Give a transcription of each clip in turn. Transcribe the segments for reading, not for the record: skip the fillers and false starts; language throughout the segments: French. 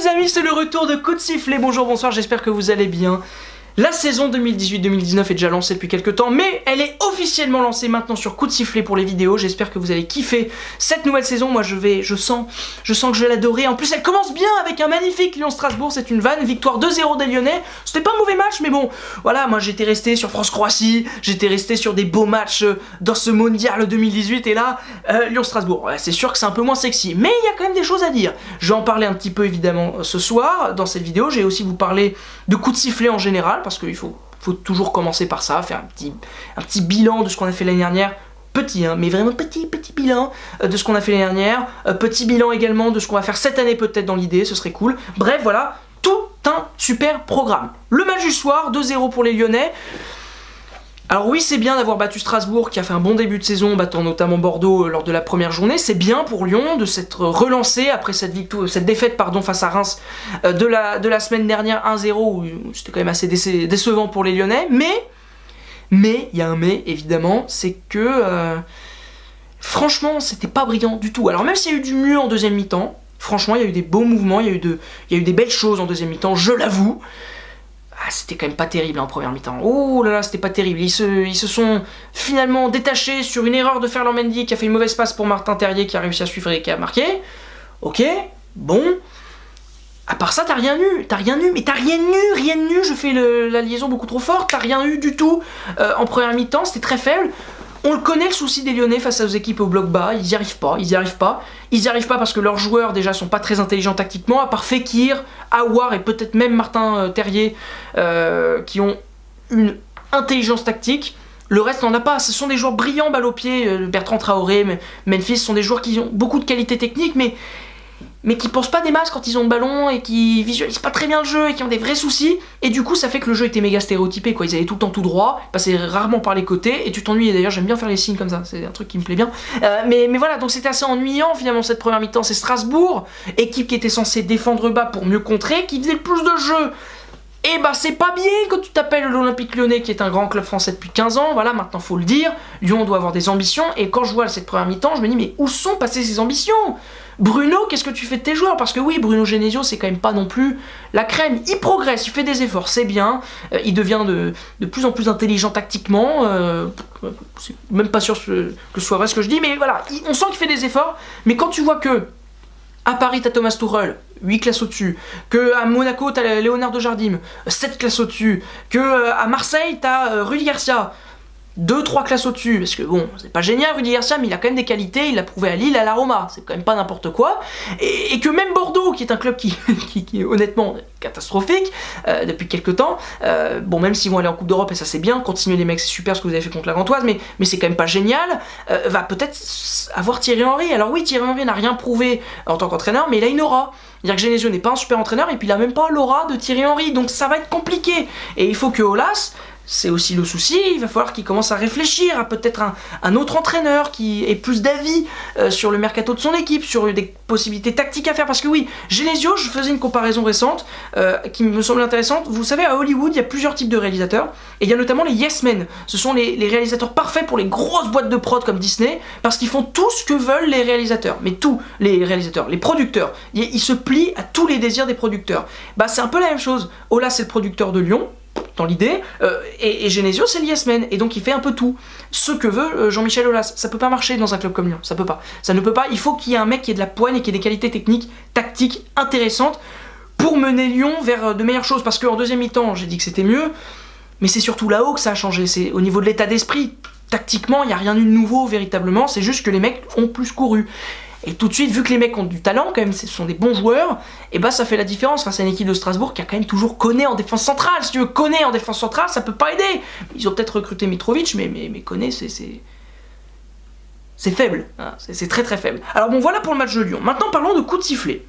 les amis, c'est le retour de Coup de Sifflet. Bonjour, bonsoir, j'espère que vous allez bien. La saison 2018-2019 est déjà lancée depuis quelques temps, mais elle est officiellement lancée maintenant sur Coup de Sifflet pour les vidéos. J'espère que vous allez kiffer cette nouvelle saison. Moi je sens que je vais l'adorer. En plus elle commence bien avec un magnifique Lyon-Strasbourg, c'est une vanne, victoire 2-0 des Lyonnais. C'était pas un mauvais match, mais bon, voilà, moi j'étais resté sur France-Croatie, j'étais resté sur des beaux matchs dans ce mondial 2018, et là, Lyon-Strasbourg. Ouais, c'est sûr que c'est un peu moins sexy, mais il y a quand même des choses à dire. Je vais en parler un petit peu évidemment ce soir dans cette vidéo. J'ai aussi vous parler de Coup de Sifflet en général, parce qu'il faut toujours commencer par ça, faire un petit bilan de ce qu'on a fait l'année dernière. Petit, hein, mais vraiment petit bilan de ce qu'on a fait l'année dernière. Petit bilan également de ce qu'on va faire cette année peut-être dans l'idée, ce serait cool. Bref, voilà, tout un super programme. Le match du soir, 2-0 pour les Lyonnais. Alors oui, c'est bien d'avoir battu Strasbourg, qui a fait un bon début de saison, battant notamment Bordeaux lors de la première journée. C'est bien pour Lyon de s'être relancé après cette défaite face à Reims de la semaine dernière, 1-0, où c'était quand même assez décevant pour les Lyonnais. Mais, il y a un mais, évidemment, c'est que franchement, c'était pas brillant du tout. Alors même s'il y a eu du mieux en deuxième mi-temps, franchement, il y a eu des beaux mouvements, il y a eu des belles choses en deuxième mi-temps, je l'avoue. C'était quand même pas terrible en première mi-temps. Oh là là, c'était pas terrible. Ils se sont finalement détachés sur une erreur de Ferland Mendy qui a fait une mauvaise passe pour Martin Terrier qui a réussi à suivre et qui a marqué. Ok, bon. À part ça, t'as rien eu, mais t'as rien eu, je fais la liaison beaucoup trop forte, t'as rien eu du tout en première mi-temps, c'était très faible. On le connaît, le souci des Lyonnais face aux équipes au bloc bas, ils y arrivent pas parce que leurs joueurs déjà sont pas très intelligents tactiquement, à part Fekir, Aouar et peut-être même Martin Terrier qui ont une intelligence tactique. Le reste n'en a pas, ce sont des joueurs brillants balle au pied, Bertrand Traoré, Memphis, sont des joueurs qui ont beaucoup de qualité technique, mais qui pensent pas des masses quand ils ont le ballon et qui visualisent pas très bien le jeu et qui ont des vrais soucis, et du coup ça fait que le jeu était méga stéréotypé, quoi. Ils allaient tout le temps tout droit, passaient rarement par les côtés et tu t'ennuyais. D'ailleurs j'aime bien faire les signes comme ça, c'est un truc qui me plaît bien, mais voilà, donc c'était assez ennuyant finalement cette première mi-temps. C'est Strasbourg, équipe qui était censée défendre bas pour mieux contrer, qui faisait le plus de jeu. Et bah c'est pas bien quand tu t'appelles l'Olympique Lyonnais, qui est un grand club français depuis 15 ans, voilà, maintenant faut le dire, Lyon doit avoir des ambitions, et quand je vois cette première mi-temps, je me dis mais où sont passées ces ambitions ? Bruno, qu'est-ce que tu fais de tes joueurs ? Parce que oui, Bruno Genesio, c'est quand même pas non plus la crème, il progresse, il fait des efforts, c'est bien, il devient de plus en plus intelligent tactiquement, c'est même pas sûr que ce soit vrai ce que je dis, mais voilà, on sent qu'il fait des efforts, mais quand tu vois que à Paris, t'as Thomas Tuchel, 8 classes au-dessus, que à Monaco, t'as Léonard de Jardim, 7 classes au-dessus, que à Marseille, t'as Rudy Garcia, 2-3 classes au-dessus, parce que bon, c'est pas génial Rudy Garcia, mais il a quand même des qualités, il l'a prouvé à Lille, à la Roma, c'est quand même pas n'importe quoi, et que même Bordeaux, qui est un club qui est honnêtement catastrophique depuis quelques temps, bon, même s'ils vont aller en Coupe d'Europe, et ça c'est bien, continuez les mecs, c'est super ce que vous avez fait contre la Gantoise, mais c'est quand même pas génial, va peut-être avoir Thierry Henry. Alors oui, Thierry Henry n'a rien prouvé en tant qu'entraîneur, mais il a une aura. C'est-à-dire que Genesio n'est pas un super entraîneur, et puis il a même pas l'aura de Thierry Henry, donc ça va être compliqué, et il faut que Aulas, c'est aussi le souci, il va falloir qu'il commence à réfléchir à peut-être un autre entraîneur qui ait plus d'avis sur le mercato de son équipe, sur des possibilités tactiques à faire. Parce que oui, Genesio, je faisais une comparaison récente qui me semble intéressante. Vous savez, à Hollywood, il y a plusieurs types de réalisateurs, et il y a notamment les yes men. Ce sont les réalisateurs parfaits pour les grosses boîtes de prod comme Disney, parce qu'ils font tout ce que veulent les réalisateurs. Mais tous les réalisateurs, les producteurs, ils se plient à tous les désirs des producteurs. Bah c'est un peu la même chose. Ola, c'est le producteur de Lyon, dans l'idée, et Genesio c'est le yes man, et donc il fait un peu tout ce que veut Jean-Michel Aulas. Ça peut pas marcher dans un club comme Lyon, ça ne peut pas, il faut qu'il y ait un mec qui ait de la poigne et qui ait des qualités techniques, tactiques intéressantes pour mener Lyon vers de meilleures choses, parce qu'en deuxième mi-temps j'ai dit que c'était mieux, mais c'est surtout là-haut que ça a changé, c'est au niveau de l'état d'esprit. Tactiquement il n'y a rien eu de nouveau véritablement, c'est juste que les mecs ont plus couru. Et tout de suite, vu que les mecs ont du talent, quand même, ce sont des bons joueurs, et bah ça fait la différence face à une équipe de Strasbourg qui a quand même toujours Koné en défense centrale. Si tu veux Koné en défense centrale, ça peut pas aider. Ils ont peut-être recruté Mitrovic, mais Koné, c'est faible, hein, c'est très très faible. Alors bon, voilà pour le match de Lyon. Maintenant, parlons de Coup de Sifflet.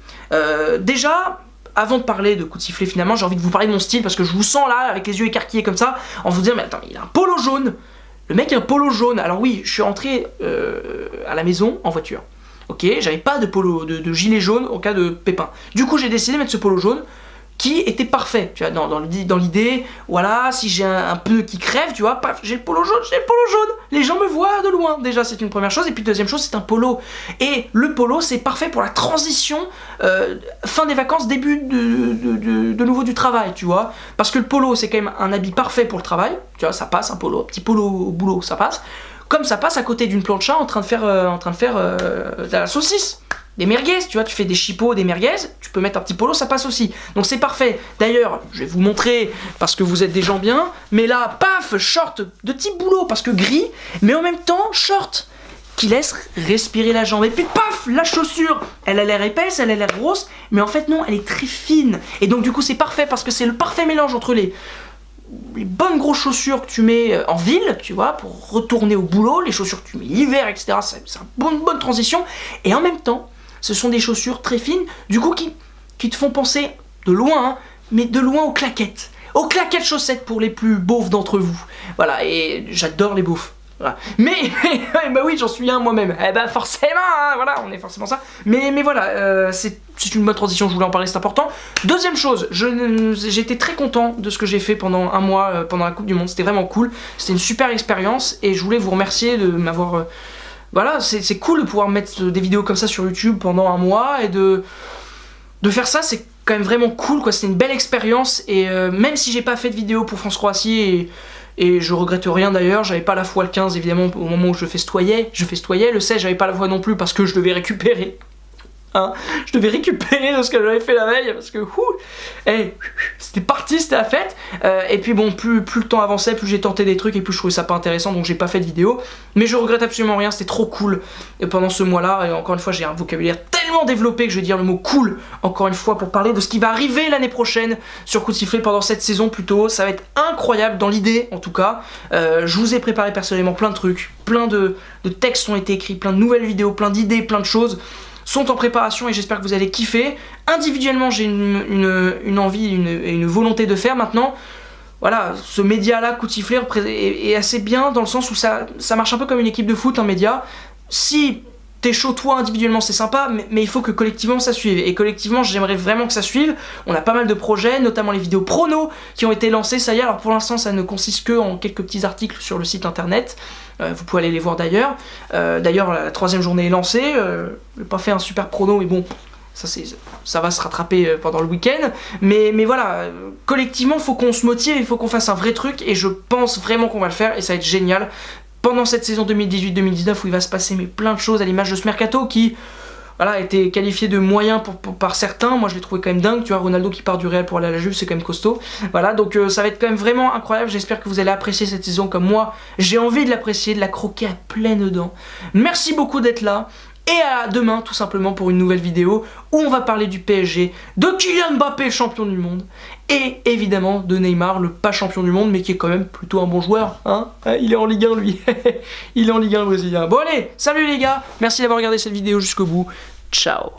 Déjà, avant de parler de Coup de Sifflet, finalement, j'ai envie de vous parler de mon style, parce que je vous sens là, avec les yeux écarquillés comme ça, en vous disant, mais attends, il a un polo jaune. Le mec a un polo jaune. Alors oui, je suis rentré à la maison en voiture. Ok, j'avais pas de polo, de gilet jaune au cas de pépin. Du coup, j'ai décidé de mettre ce polo jaune qui était parfait, tu vois, dans l'idée, voilà, si j'ai un pneu qui crève, tu vois, paf, j'ai le polo jaune, les gens me voient de loin, déjà c'est une première chose, et puis deuxième chose, c'est un polo, et le polo c'est parfait pour la transition, fin des vacances, début de nouveau du travail, tu vois, parce que le polo c'est quand même un habit parfait pour le travail, tu vois, ça passe, un polo, un petit polo au boulot, ça passe, comme ça passe à côté d'une plancha en train de faire de la saucisse. Des merguez, tu vois, tu fais des chipots, des merguez, tu peux mettre un petit polo, ça passe aussi. Donc c'est parfait. D'ailleurs, je vais vous montrer, parce que vous êtes des gens bien, mais là, paf, short de type boulot, parce que gris, mais en même temps, short, qui laisse respirer la jambe. Et puis paf, la chaussure, elle a l'air épaisse, elle a l'air grosse, mais en fait non, elle est très fine. Et donc du coup c'est parfait, parce que c'est le parfait mélange entre les bonnes grosses chaussures que tu mets en ville, tu vois, pour retourner au boulot, les chaussures que tu mets l'hiver, etc. C'est une bonne transition. Et en même temps, ce sont des chaussures très fines, du coup qui te font penser de loin, hein, mais de loin aux claquettes chaussettes pour les plus beaufs d'entre vous. Voilà, et j'adore les beaufs. Voilà. Mais bah oui, j'en suis un moi-même. Eh ben forcément, hein, voilà, on est forcément ça. Mais voilà, c'est une bonne transition, je voulais en parler, c'est important. Deuxième chose, j'étais très content de ce que j'ai fait pendant un mois, pendant la Coupe du Monde. C'était vraiment cool, c'était une super expérience et je voulais vous remercier de m'avoir... Voilà, c'est cool de pouvoir mettre des vidéos comme ça sur YouTube pendant un mois et de faire ça, c'est quand même vraiment cool, quoi. C'était une belle expérience et même si j'ai pas fait de vidéo pour France-Croatie et je regrette rien d'ailleurs, j'avais pas la foi le 15 évidemment au moment où je festoyais, le 16 j'avais pas la foi non plus parce que je devais récupérer. Hein, je devais récupérer de ce que j'avais fait la veille parce que c'était parti, c'était la fête. Et puis bon, plus le temps avançait, plus j'ai tenté des trucs et plus je trouvais ça pas intéressant, donc j'ai pas fait de vidéo. Mais je regrette absolument rien, c'était trop cool. Et pendant ce mois-là, et encore une fois, j'ai un vocabulaire tellement développé que je vais dire le mot cool encore une fois pour parler de ce qui va arriver l'année prochaine sur Coup de Sifflet pendant cette saison plutôt. Ça va être incroyable dans l'idée en tout cas. Je vous ai préparé personnellement plein de trucs, plein de textes ont été écrits, plein de nouvelles vidéos, plein d'idées, plein de choses sont en préparation et j'espère que vous allez kiffer. Individuellement, j'ai une envie et une volonté de faire maintenant. Voilà, ce média-là, Coup de Sifflet, est assez bien dans le sens où ça marche un peu comme une équipe de foot, un média. Si t'es chaud toi individuellement, c'est sympa, mais il faut que collectivement ça suive. Et collectivement, j'aimerais vraiment que ça suive. On a pas mal de projets, notamment les vidéos pronos qui ont été lancées. Ça y est, alors pour l'instant, ça ne consiste que en quelques petits articles sur le site internet. Vous pouvez aller les voir d'ailleurs. D'ailleurs, la 3e journée est lancée. Je n'ai pas fait un super prono, mais bon, ça va se rattraper pendant le week-end. Mais voilà, collectivement, il faut qu'on se motive, il faut qu'on fasse un vrai truc. Et je pense vraiment qu'on va le faire et ça va être génial. Pendant cette saison 2018-2019 où il va se passer plein de choses à l'image de ce mercato qui... Voilà, a été qualifié de moyen par certains. Moi je l'ai trouvé quand même dingue, tu vois, Ronaldo qui part du Real pour aller à la Juve, c'est quand même costaud. Voilà, donc ça va être quand même vraiment incroyable. J'espère que vous allez apprécier cette saison comme moi. J'ai envie de l'apprécier, de la croquer à pleines dents. Merci beaucoup d'être là. Et à demain tout simplement pour une nouvelle vidéo où on va parler du PSG, de Kylian Mbappé, champion du monde, et évidemment de Neymar, le pas champion du monde mais qui est quand même plutôt un bon joueur, hein. Il est en Ligue 1 lui, il est en Ligue 1 brésilien. Bon allez, salut les gars, merci d'avoir regardé cette vidéo jusqu'au bout, ciao.